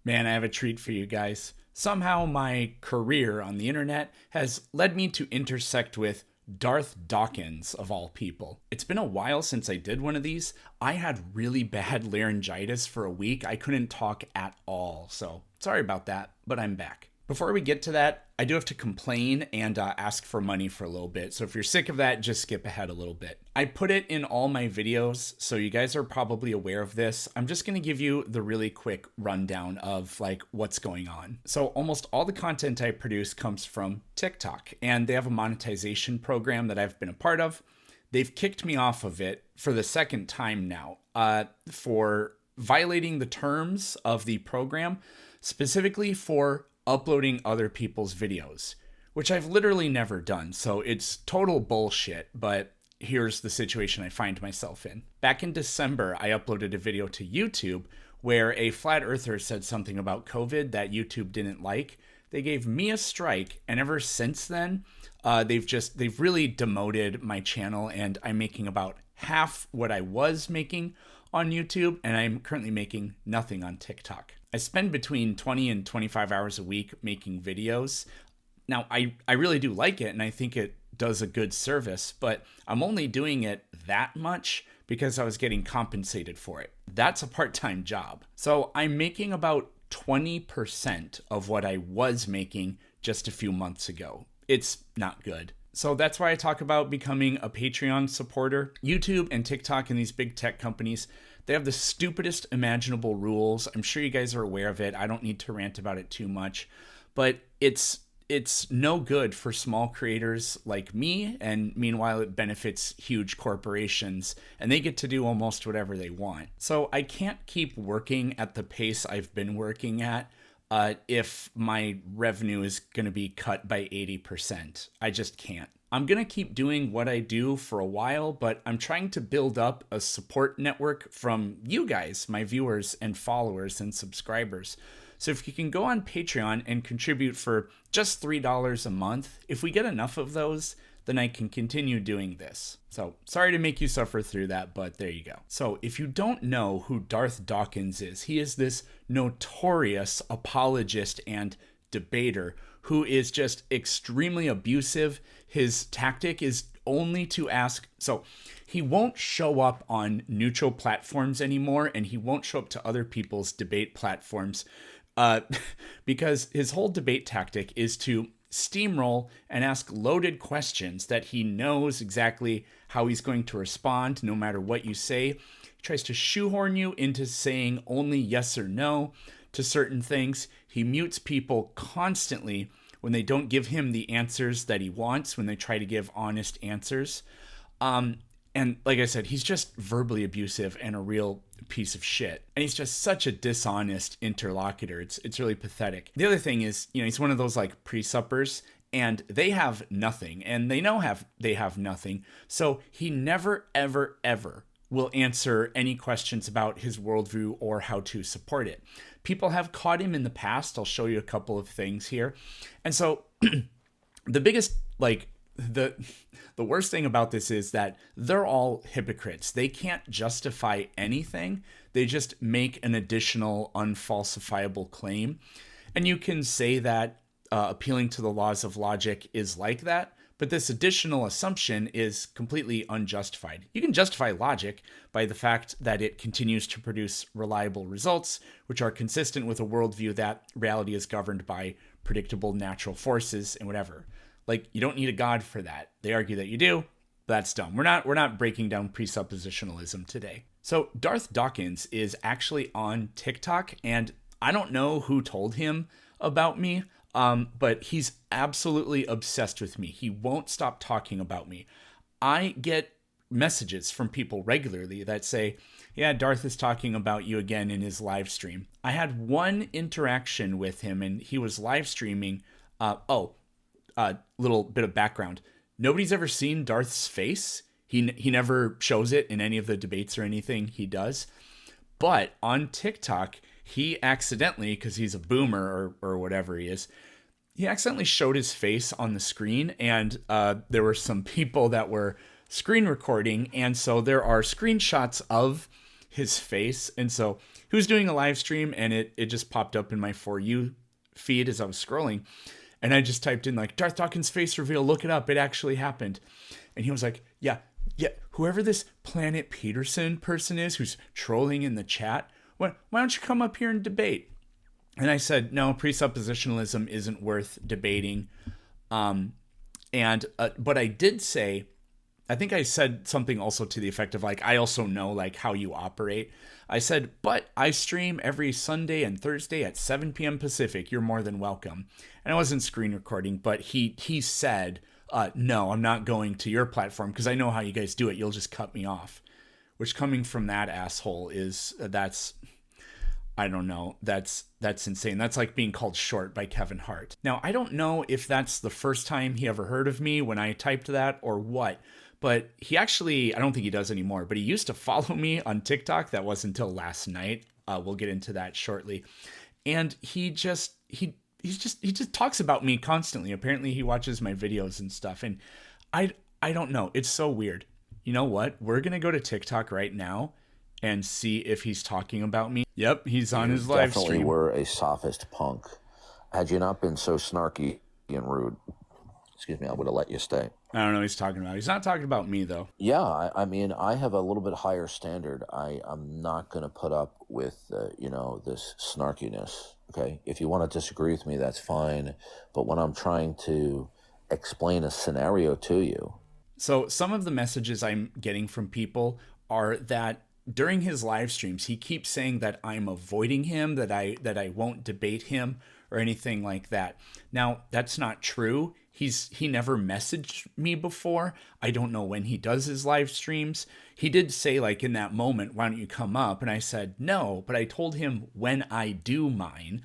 Man, I have a treat for you guys. Somehow my career on the internet has led me to intersect with Darth Dawkins, of all people. It's been a while since I did one of these. I had really bad laryngitis for a week. I couldn't talk at all, so sorry about that, but I'm back. Before we get to that, I do have to complain and ask for money for a little bit. So if you're sick of that, just skip ahead a little bit. I put it in all my videos, so you guys are probably aware of this. I'm just going to give you the really quick rundown of like what's going on. So almost all the content I produce comes from TikTok, and they have a monetization program that I've been a part of. They've kicked me off of it for the second time now for violating the terms of the program, specifically for uploading other people's videos, which I've literally never done. So it's total bullshit, but here's the situation I find myself in. Back in December, I uploaded a video to YouTube where a flat earther said something about COVID that YouTube didn't like. They gave me a strike, and ever since then, they've really demoted my channel, and I'm making about half what I was making on YouTube, and I'm currently making nothing on TikTok. I spend between 20 and 25 hours a week making videos. Now, I really do like it, and I think it does a good service, but I'm only doing it that much because I was getting compensated for it. That's a part-time job. So I'm making about 20% of what I was making just a few months ago. It's not good. So that's why I talk about becoming a Patreon supporter. YouTube and TikTok and these big tech companies, they have the stupidest imaginable rules. I'm sure you guys are aware of it. I don't need to rant about it too much, but it's no good for small creators like me, and meanwhile it benefits huge corporations, and they get to do almost whatever they want. So I can't keep working at the pace I've been working at if my revenue is going to be cut by 80%. I just can't. I'm going to keep doing what I do for a while, but I'm trying to build up a support network from you guys, my viewers and followers and subscribers. So if you can go on Patreon and contribute for just $3 a month, if we get enough of those, then I can continue doing this. So sorry to make you suffer through that, but there you go. So if you don't know who Darth Dawkins is, he is this notorious apologist and debater who is just extremely abusive. His tactic is only to ask, so he won't show up on neutral platforms anymore, and he won't show up to other people's debate platforms because his whole debate tactic is to steamroll and ask loaded questions that he knows exactly how he's going to respond no matter what you say. He tries to shoehorn you into saying only yes or no to certain things. He mutes people constantly when they don't give him the answers that he wants, when they try to give honest answers. And like I said, he's just verbally abusive and a real piece of shit. And he's just such a dishonest interlocutor. It's really pathetic. The other thing is, he's one of those like pre-suppers, and they have nothing, and they know they have nothing. So he never, ever, ever will answer any questions about his worldview or how to support it. People have caught him in the past. I'll show you a couple of things here. And so the biggest, the worst thing about this is that they're all hypocrites. They can't justify anything. They just make an additional unfalsifiable claim. And you can say that appealing to the laws of logic is like that, but this additional assumption is completely unjustified. You can justify logic by the fact that it continues to produce reliable results, which are consistent with a worldview that reality is governed by predictable natural forces and whatever. You don't need a god for that. They argue that you do. That's dumb. We're not breaking down presuppositionalism today. So Darth Dawkins is actually on TikTok, and I don't know who told him about me, but he's absolutely obsessed with me. He won't stop talking about me. I get messages from people regularly that say, yeah, Darth is talking about you again in his live stream. I had one interaction with him, and he was live streaming. Little bit of background. Nobody's ever seen Darth's face. He never shows it in any of the debates or anything he does. But on TikTok, he accidentally, because he's a boomer or whatever he is, he accidentally showed his face on the screen, and there were some people that were screen recording, and so there are screenshots of his face. And so he was doing a live stream, and it just popped up in my For You feed as I was scrolling. And I just typed in like Darth Dawkins face reveal, look it up. It actually happened. And he was like, yeah, whoever this Planet Peterson person is who's trolling in the chat, why don't you come up here and debate? And I said, no, presuppositionalism isn't worth debating. But I did say, I think I said something also to the effect of like, I also know like how you operate. I said, but I stream every Sunday and Thursday at 7 p.m. Pacific. You're more than welcome. And I wasn't screen recording, but he said, no, I'm not going to your platform because I know how you guys do it. You'll just cut me off. Which, coming from that asshole, I don't know. That's insane. That's like being called short by Kevin Hart. Now, I don't know if that's the first time he ever heard of me when I typed that or what, but he actually, I don't think he does anymore, but he used to follow me on TikTok. That was until last night. We'll get into that shortly. And he just talks about me constantly. Apparently he watches my videos and stuff. And I don't know. It's so weird. You know what? We're going to go to TikTok right now and see if he's talking about me. Yep, he's on his live stream. Definitely were a sophist punk. Had you not been so snarky and rude, excuse me, I would have let you stay. I don't know what he's talking about. He's not talking about me, though. Yeah, I mean, I have a little bit higher standard. I'm not going to put up with, this snarkiness, okay? If you want to disagree with me, that's fine. But when I'm trying to explain a scenario to you. So some of the messages I'm getting from people are that during his live streams, he keeps saying that I'm avoiding him, that I won't debate him or anything like that. Now, that's not true. He never messaged me before. I don't know when he does his live streams. He did say like in that moment, why don't you come up? And I said, no, but I told him when I do mine,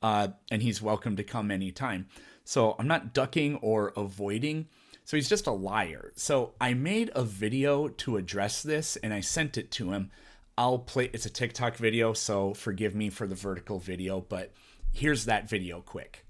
and he's welcome to come anytime. So I'm not ducking or avoiding. So he's just a liar. So I made a video to address this and I sent it to him. It's a TikTok video, so forgive me for the vertical video, but here's that video quick.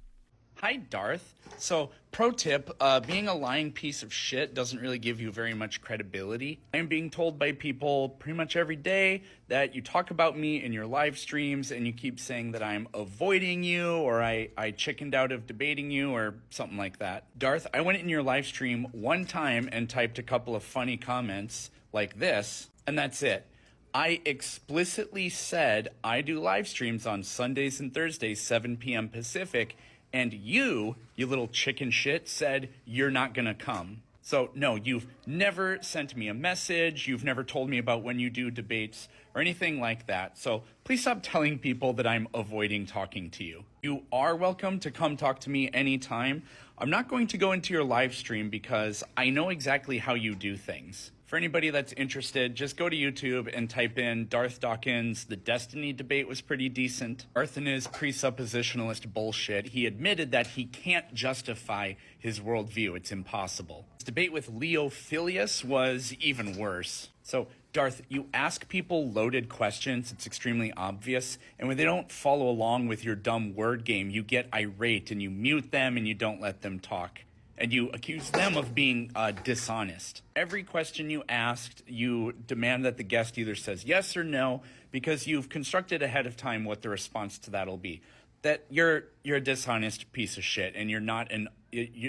Hi, Darth. So, pro tip, being a lying piece of shit doesn't really give you very much credibility. I am being told by people pretty much every day that you talk about me in your live streams and you keep saying that I'm avoiding you or I chickened out of debating you or something like that. Darth, I went in your live stream one time and typed a couple of funny comments like this, and that's it. I explicitly said I do live streams on Sundays and Thursdays, 7 p.m. Pacific, and you little chicken shit, said you're not gonna come. So no, you've never sent me a message, you've never told me about when you do debates or anything like that. So please stop telling people that I'm avoiding talking to you. You are welcome to come talk to me anytime. I'm not going to go into your live stream because I know exactly how you do things. For anybody that's interested, just go to YouTube and type in Darth Dawkins. The Destiny debate was pretty decent. Darth and his presuppositionalist bullshit. He admitted that he can't justify his worldview. It's impossible. His debate with Leo Filius was even worse. So, Darth, you ask people loaded questions, it's extremely obvious, and when they don't follow along with your dumb word game, you get irate and you mute them and you don't let them talk. And you accuse them of being dishonest. Every question you asked, you demand that the guest either says yes or no, because you've constructed ahead of time what the response to that'll be. That you're a dishonest piece of shit, and you're not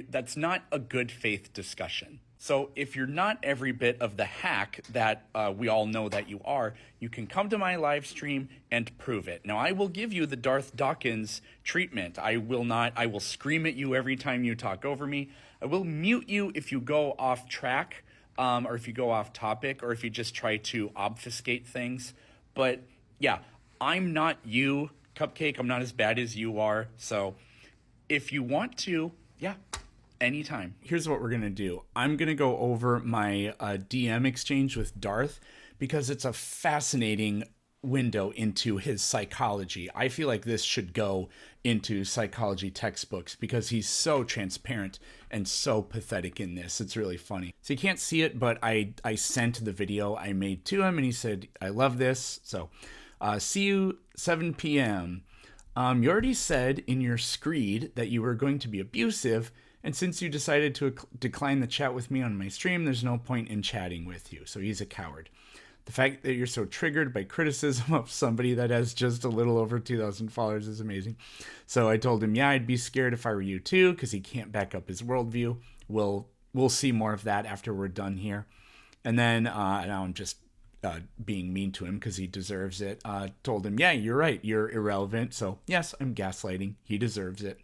that's not a good faith discussion. So if you're not every bit of the hack that we all know that you are, you can come to my live stream and prove it. Now, I will give you the Darth Dawkins treatment. I will scream at you every time you talk over me. I will mute you if you go off track, or if you go off topic, or if you just try to obfuscate things. But yeah, I'm not you, Cupcake. I'm not as bad as you are. So if you want to, yeah, anytime. Here's what we're going to do. I'm going to go over my DM exchange with Darth because it's a fascinating window into his psychology. I feel like this should go into psychology textbooks because he's so transparent and so pathetic in this. It's really funny. So you can't see it, but I sent the video I made to him and he said, I love this. So see you 7 p.m. You already said in your screed that you were going to be abusive, and since you decided to decline the chat with me on my stream, there's no point in chatting with you. So he's a coward. The fact that you're so triggered by criticism of somebody that has just a little over 2,000 followers is amazing. So I told him, yeah, I'd be scared if I were you too, because he can't back up his worldview. We'll see more of that after we're done here. And then now I'm just being mean to him because he deserves it. Told him, yeah, you're right. You're irrelevant. So yes, I'm gaslighting. He deserves it.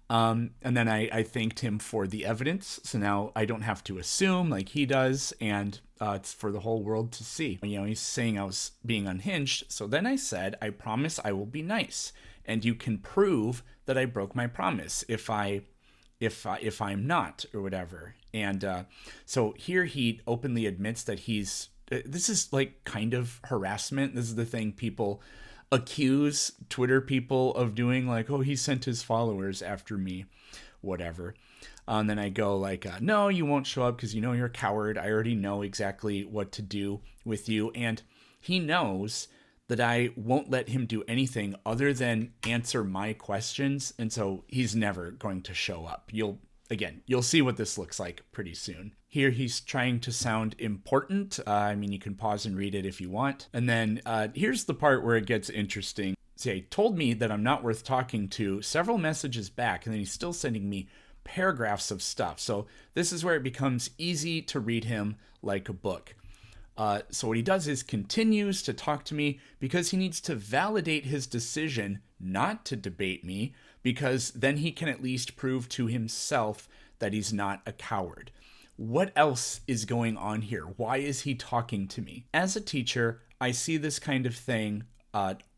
And then I thanked him for the evidence. So now I don't have to assume like he does. And it's for the whole world to see. He's saying I was being unhinged. So then I said, I promise I will be nice. And you can prove that I broke my promise if I'm not, or whatever. And so here he openly admits that this is like kind of harassment. This is the thing people accuse Twitter people of doing, like, oh, he sent his followers after me, whatever. And then I go like, no, you won't show up because you're a coward. I already know exactly what to do with you. And he knows that I won't let him do anything other than answer my questions. And so he's never going to show up. You'll see what this looks like pretty soon. Here he's trying to sound important. You can pause and read it if you want. And then here's the part where it gets interesting. See, he told me that I'm not worth talking to several messages back, and then he's still sending me paragraphs of stuff. So this is where it becomes easy to read him like a book. So what he does is continues to talk to me because he needs to validate his decision not to debate me, because then he can at least prove to himself that he's not a coward. What else is going on here? Why is he talking to me? As a teacher, I see this kind of thing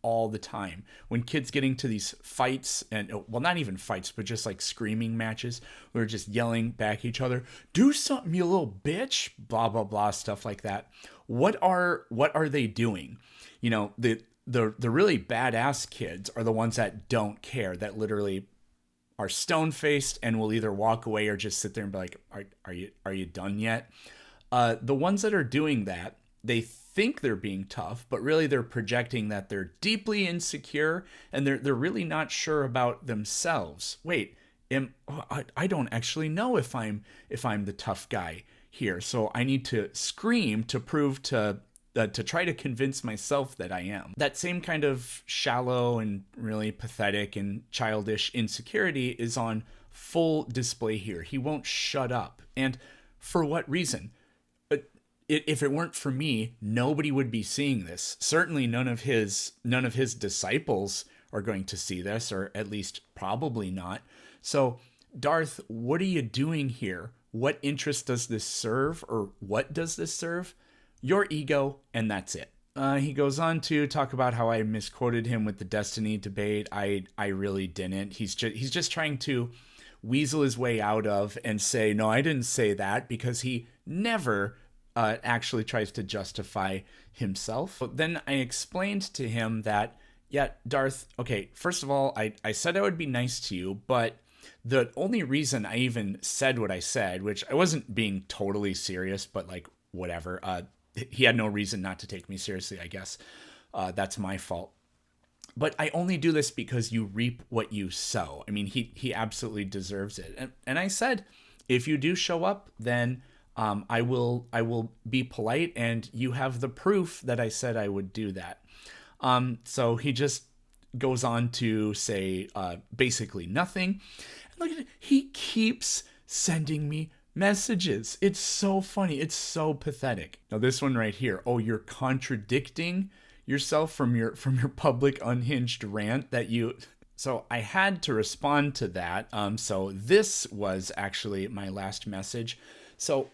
all the time. When kids get into these fights, and well, not even fights, but just like screaming matches, we're just yelling back at each other, do something, you little bitch, blah, blah, blah, stuff like that. What are they doing? The really badass kids are the ones that don't care, that literally are stone-faced and will either walk away or just sit there and be like, are you done yet? The ones that are doing that, they think they're being tough, but really they're projecting that they're deeply insecure and they're really not sure about themselves. Wait, I don't actually know if I'm the tough guy here, so I need to scream to prove to try to convince myself that I am. That same kind of shallow and really pathetic and childish insecurity is on full display here. He won't shut up. And for what reason? If it weren't for me, nobody would be seeing this. Certainly none of his disciples are going to see this, or at least probably not. So, Darth, what are you doing here? What interest does this serve, or what does this serve? Your ego, and that's it. He goes on to talk about how I misquoted him with the Destiny debate. I really didn't. He's just trying to weasel his way out of and say, no, I didn't say that, because he never actually tries to justify himself. But then I explained to him that, yeah, Darth, okay, first of all, I said I would be nice to you, but the only reason I even said what I said, which I wasn't being totally serious, but like, whatever, he had no reason not to take me seriously, I guess. That's my fault. But I only do this because you reap what you sow. I mean, he absolutely deserves it. And I said, if you do show up, then I will be polite, and you have the proof that I said I would do that. So he just goes on to say basically nothing. And look at it. He keeps sending me messages. It's so funny. It's so pathetic. Now this one right here. Oh, you're contradicting yourself from your public unhinged rant that you. So I had to respond to that. So this was actually my last message. So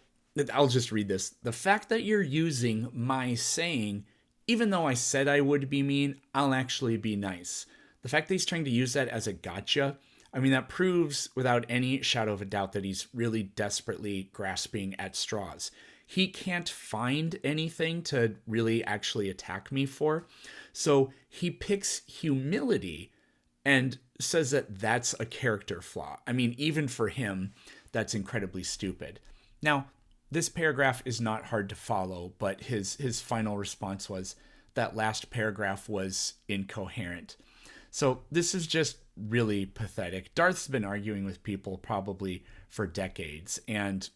I'll just read this. The fact that you're using my saying, even though I said I would be mean, I'll actually be nice. The fact that he's trying to use that as a gotcha, I mean, that proves without any shadow of a doubt that he's really desperately grasping at straws. He can't find anything to really actually attack me for. So he picks humility and says that that's a character flaw. I mean, even for him, that's incredibly stupid. Now, this paragraph is not hard to follow, but his final response was that last paragraph was incoherent. So this is just really pathetic. Darth's been arguing with people probably for decades, and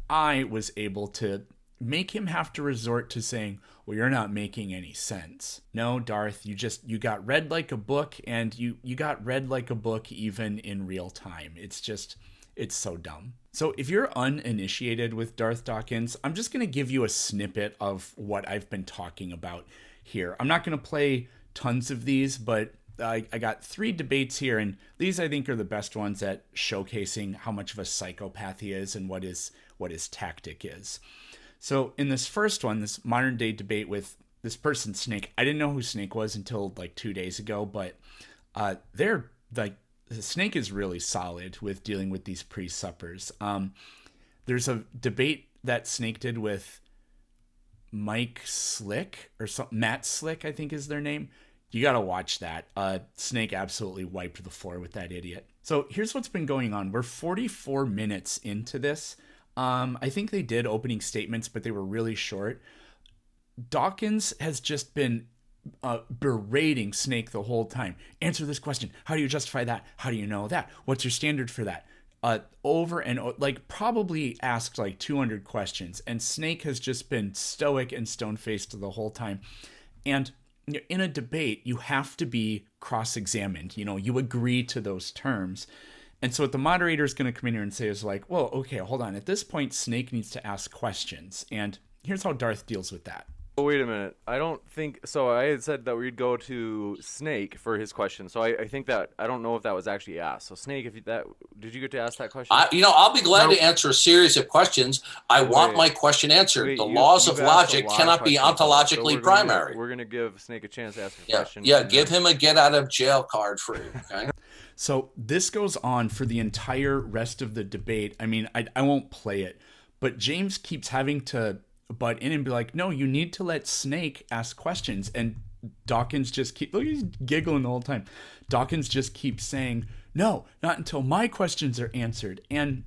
I was able to make him have to resort to saying, well, you're not making any sense. No, Darth, you got read like a book, and you got read like a book even in real time. It's so dumb. So if you're uninitiated with Darth Dawkins, I'm just going to give you a snippet of what I've been talking about here. I'm not going to play tons of these, but I got 3 debates here, and these I think are the best ones at showcasing how much of a psychopath he is and what his tactic is. So in this first one, this modern day debate with this person, Snake, I didn't know who Snake was until like 2 days ago, but they're like, Snake is really solid with dealing with these pre-suppers. There's a debate that Snake did with Mike Slick or something, Matt Slick, I think is their name. You got to watch that. Snake absolutely wiped the floor with that idiot. So here's what's been going on. We're 44 minutes into this. I think they did opening statements, but they were really short. Dawkins has just been berating Snake the whole time. Answer this question. How do you justify that? How do you know that? What's your standard for that? Over and like probably asked like 200 questions, and Snake has just been stoic and stone-faced the whole time. And in a debate, you have to be cross-examined. You agree to those terms. And so what the moderator is going to come in here and say is like, well, okay, hold on. At this point, Snake needs to ask questions. And here's how Darth deals with that. Oh, wait a minute. I don't think so. I had said that we'd go to Snake for his question. So I think that I don't know if that was actually asked. So Snake, did you get to ask that question? I'll be glad to answer a series of questions. I want my question answered. The laws of logic cannot be ontologically primary. We're gonna give Snake a chance to ask a question. Yeah, give him a get out of jail card free. Okay. So this goes on for the entire rest of the debate. I mean, I won't play it, but James keeps having to butt in and be like, no, you need to let Snake ask questions. And Dawkins just he's giggling the whole time. Dawkins just keeps saying, no, not until my questions are answered. And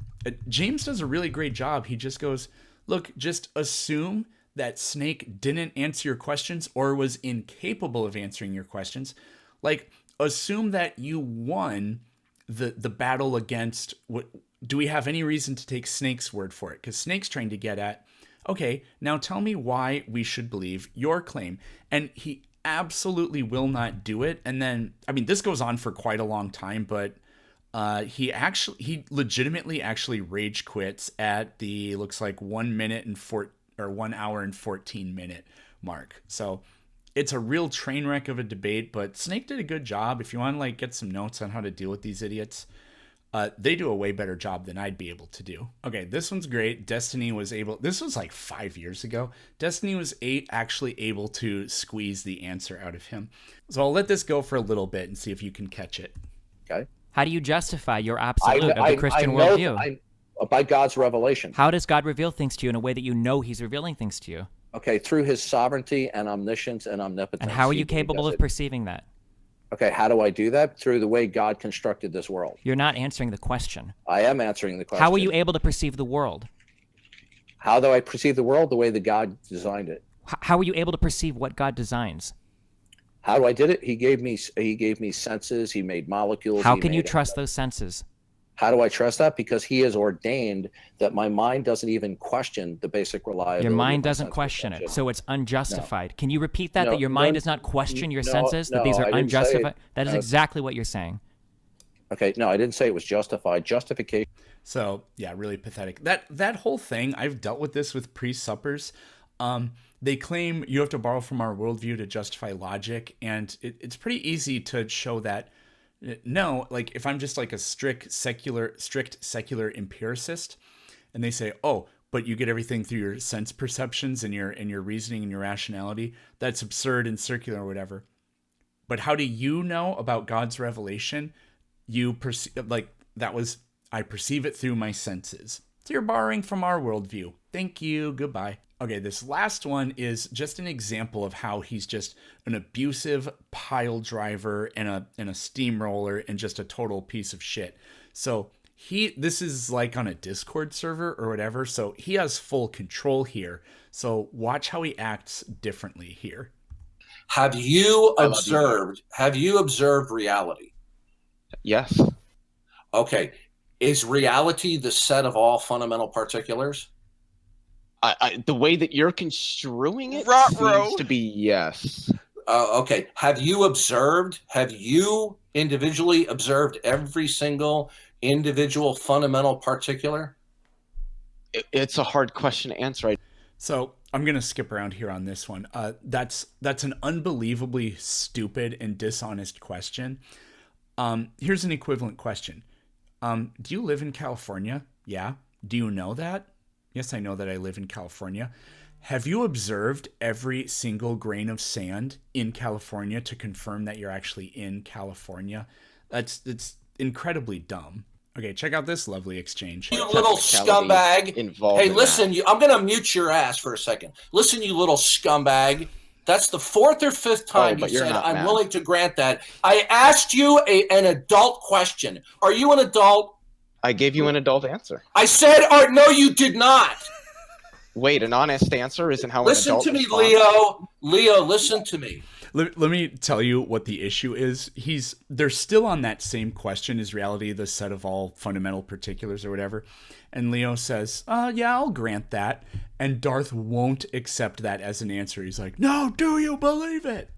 James does a really great job. He just goes, look, just assume that Snake didn't answer your questions or was incapable of answering your questions. Like, assume that you won the battle against what. Do we have any reason to take Snake's word for it? Because Snake's trying to get at, okay, now tell me why we should believe your claim. And he absolutely will not do it. And then, I mean, this goes on for quite a long time, but he legitimately actually rage quits at the, looks like 1 hour and 14 minute mark. So it's a real train wreck of a debate, but Snake did a good job. If you want to like get some notes on how to deal with these idiots, they do a way better job than I'd be able to do. Okay, this one's great. Destiny was this was like 5 years ago. Destiny was actually able to squeeze the answer out of him. So I'll let this go for a little bit and see if you can catch it. Okay. How do you justify your absolute of the Christian worldview? By God's revelation. How does God reveal things to you in a way that you know he's revealing things to you? Okay, through his sovereignty and omniscience and omnipotence. And how are you capable of perceiving that? Okay, how do I do that? Through the way God constructed this world. You're not answering the question. I am answering the question. How are you able to perceive the world? How do I perceive the world? The way that God designed it. How are you able to perceive what God designs? How do I did it? He gave me senses. He made molecules. How can you trust those senses? How do I trust that? Because he has ordained that my mind doesn't even question the basic reliability. Your mind doesn't question it, so it's unjustified. No. Can you repeat that? That your mind does not question your senses? That these are unjustified? That is exactly what you're saying. Okay, no, I didn't say it was justified. Justification. So yeah, really pathetic. That whole thing. I've dealt with this with pre-suppers. They claim you have to borrow from our worldview to justify logic, and it's pretty easy to show that. No, like if I'm just like a strict secular empiricist, and they say, oh, but you get everything through your sense perceptions and your reasoning and your rationality, that's absurd and circular or whatever. But how do you know about God's revelation? You perceive I perceive it through my senses. So you're borrowing from our worldview. Thank you. Goodbye. Okay, this last one is just an example of how he's just an abusive pile driver and a steamroller and just a total piece of shit. So this is like on a Discord server or whatever, so he has full control here. So watch how he acts differently here. Have you observed reality? Yes. Okay. Is reality the set of all fundamental particulars? The way that you're construing it Ruh-roh. seems to be yes. Okay. Have you individually observed every single individual fundamental particular? It's a hard question to answer. So I'm going to skip around here on this one. That's an unbelievably stupid and dishonest question. Here's an equivalent question. Do you live in California? Yeah. Do you know that? Yes, I know that I live in California. Have you observed every single grain of sand in California to confirm that you're actually in California? It's incredibly dumb. Okay, check out this lovely exchange. You little scumbag. Hey, listen, I'm going to mute your ass for a second. Listen, you little scumbag. That's the fourth or fifth time you said I'm willing to grant that. I asked you an adult question. Are you an adult? I gave you an adult answer. I said, no, you did not. Wait, an honest answer isn't how listen an adult to me, responds. Leo, listen to me. Let me tell you what the issue is. They're still on that same question, is reality the set of all fundamental particulars or whatever? And Leo says, yeah, I'll grant that. And Darth won't accept that as an answer. He's like, no, do you believe it?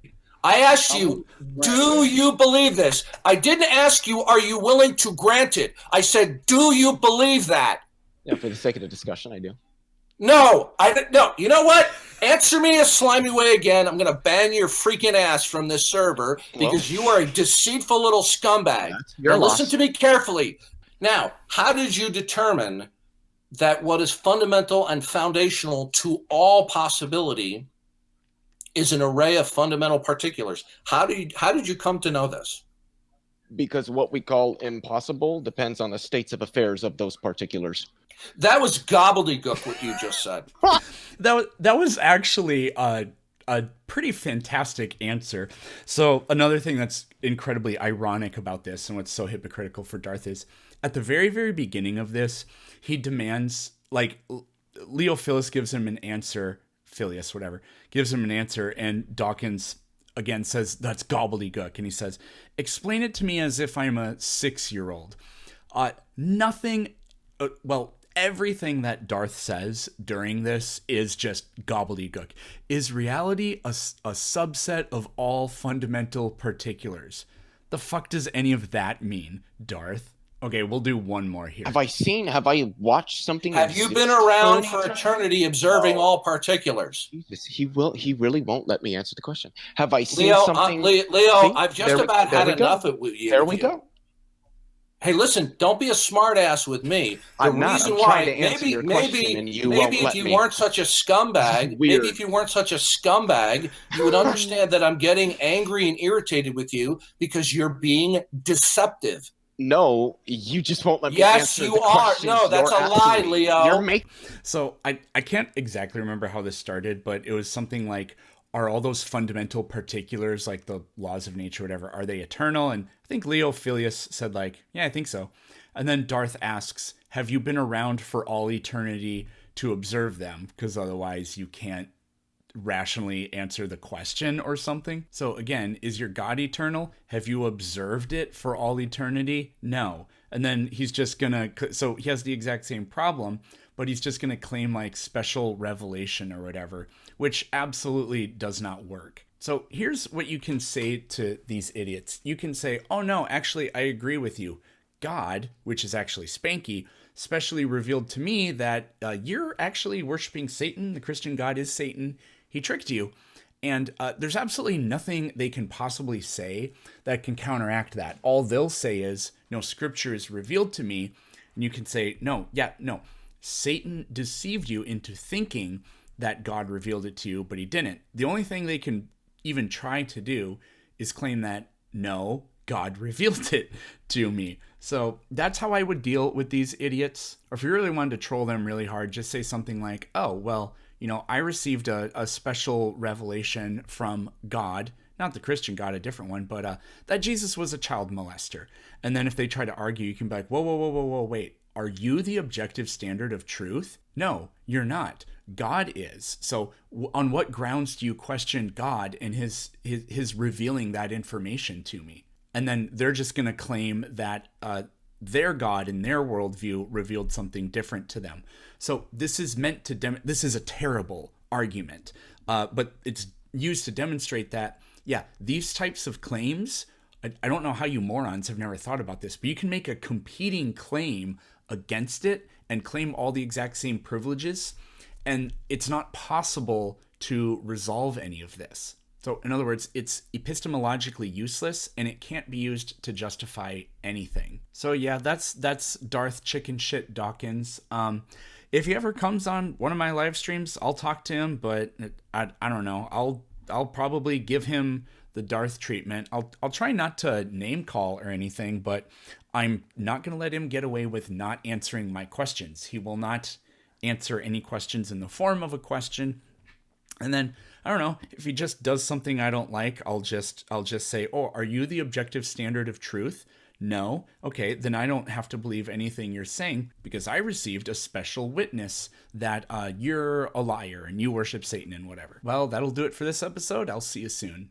I asked you, do you believe this? I didn't ask you, are you willing to grant it? I said, do you believe that? Yeah, for the sake of the discussion, I do. No, no. You know what? Answer me a slimy way again. I'm going to ban your freaking ass from this server because you are a deceitful little scumbag. Now, listen to me carefully. Now, how did you determine that what is fundamental and foundational to all possibility is an array of fundamental particulars? How did you come to know this? Because what we call impossible depends on the states of affairs of those particulars. That was gobbledygook, what you just said. That was actually a pretty fantastic answer. So another thing that's incredibly ironic about this and what's so hypocritical for Darth is at the very, very beginning of this, he demands, like, Leo Philius gives him an answer, Phileas, whatever, gives him an answer, and Dawkins again says, that's gobbledygook. And he says, explain it to me as if I'm a 6-year-old. Everything that Darth says during this is just gobbledygook. Is reality a subset of all fundamental particulars? The fuck does any of that mean, Darth? Okay, we'll do one more here. Have I watched something? Have you been around for eternity observing all particulars? Jesus, he really won't let me answer the question. Have I seen something? Leo, I've just about had enough of you. There we go. Hey, listen, don't be a smartass with me. I'm not. I'm trying to answer your question, and you won't let me. Maybe if you weren't such a scumbag, you would understand that I'm getting angry and irritated with you because you're being deceptive. No, you just won't let me answer the questions. No, that's a lie, Leo. So I can't exactly remember how this started, but it was something like, are all those fundamental particulars, like the laws of nature, whatever, are they eternal? And I think Leo Phileus said, like, yeah, I think so. And then Darth asks, have you been around for all eternity to observe them? Because otherwise you can't rationally answer the question or something. So again, is your God eternal? Have you observed it for all eternity? No. And then he's just gonna, so he has the exact same problem, but he's just gonna claim like special revelation or whatever, which absolutely does not work. So here's what you can say to these idiots. You can say, oh no, actually I agree with you. God, which is actually Spanky, specially revealed to me that you're actually worshiping Satan. The Christian God is Satan. He tricked you. And there's absolutely nothing they can possibly say that can counteract that. All they'll say is, no, scripture is revealed to me. And you can say, no, Satan deceived you into thinking that God revealed it to you, but he didn't. The only thing they can even try to do is claim that, no, God revealed it to me. So that's how I would deal with these idiots. Or if you really wanted to troll them really hard, just say something like, oh, well, I received a special revelation from God, not the Christian God, a different one, but that Jesus was a child molester. And then if they try to argue, you can be like, whoa, wait. Are you the objective standard of truth? No, you're not. God is. So on what grounds do you question God and his revealing that information to me? And then they're just going to claim that their God and their worldview revealed something different to them. So this is meant to this is a terrible argument, but it's used to demonstrate that, yeah, these types of claims, I don't know how you morons have never thought about this, but you can make a competing claim against it and claim all the exact same privileges, and it's not possible to resolve any of this. So in other words, it's epistemologically useless, and it can't be used to justify anything. So yeah, that's Darth Chicken Shit Dawkins. If he ever comes on one of my live streams, I'll talk to him, but I don't know. I'll probably give him the Darth treatment. I'll try not to name call or anything, but I'm not going to let him get away with not answering my questions. He will not answer any questions in the form of a question. And then, I don't know, if he just does something I don't like, I'll just say, "Oh, are you the objective standard of truth?" No. Okay, then I don't have to believe anything you're saying, because I received a special witness that you're a liar and you worship Satan and whatever. Well, that'll do it for this episode. I'll see you soon.